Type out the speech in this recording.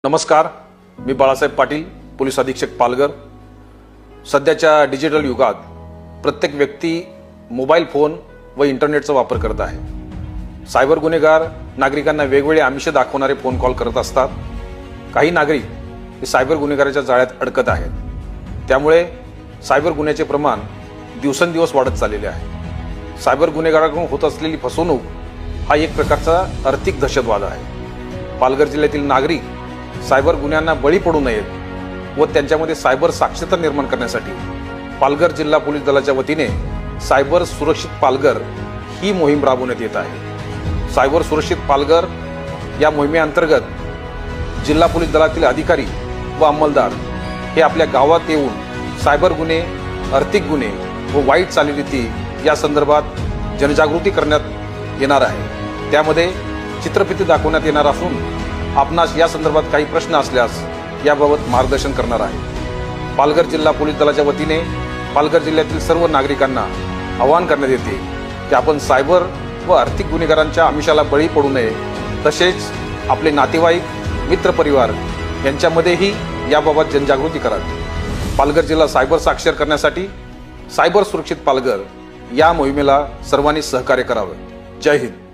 नमस्कार, मी बाळासाहेब पाटील, पोलीस अधीक्षक पालघर। सध्याच्या डिजिटल युगात प्रत्येक व्यक्ती मोबाईल फोन व इंटरनेटचा वापर करत आहे। सायबर गुन्हेगार नागरिकांना वेगवेगळे आमिष दाखवणारे फोन कॉल करत असतात। काही नागरिक हे सायबर गुन्हेगाराच्या जाळ्यात अडकत आहेत। त्यामुळे सायबर गुन्ह्याचे प्रमाण दिवसेंदिवस वाढत चाललेले आहे। सायबर गुन्हेगाराकडून होत असलेली फसवणूक हा एक प्रकारचा आर्थिक दहशतवाद आहे। पालघर जिल्ह्यातील नागरिक सायबर गुन्ह्यांना बळी पडू नयेत व त्यांच्यामध्ये सायबर साक्षरता निर्माण करण्यासाठी पालघर जिल्हा पोलीस दलाच्या वतीने सायबर सुरक्षित पालघर ही मोहीम राबवण्यात येत आहे। सायबर सुरक्षित पालघर या मोहिमेअंतर्गत जिल्हा पोलीस दलातील अधिकारी व अंमलदार हे आपल्या गावात येऊन सायबर गुन्हे, आर्थिक गुन्हे व वाईट चालीरीती या संदर्भात जनजागृती करण्यात येणार आहे। त्यामध्ये चित्रफिती दाखवण्यात येणार असून आपणास या संदर्भात काही प्रश्न असल्यास याबाबत मार्गदर्शन करणार आहे। पालघर जिल्हा पोलीस दलाच्या वतीने पालघर जिल्ह्यातील सर्व नागरिकांना आवाहन करण्यात येते की आपण सायबर व आर्थिक गुन्हेगारांच्या आमिषाला बळी पडू नये, तसेच आपले नातेवाईक, मित्रपरिवार यांच्यामध्येही याबाबत जनजागृती करावी। पालघर जिल्हा सायबर साक्षर करण्यासाठी सायबर सुरक्षित पालघर या मोहिमेला सर्वांनी सहकार्य करावे। जय हिंद।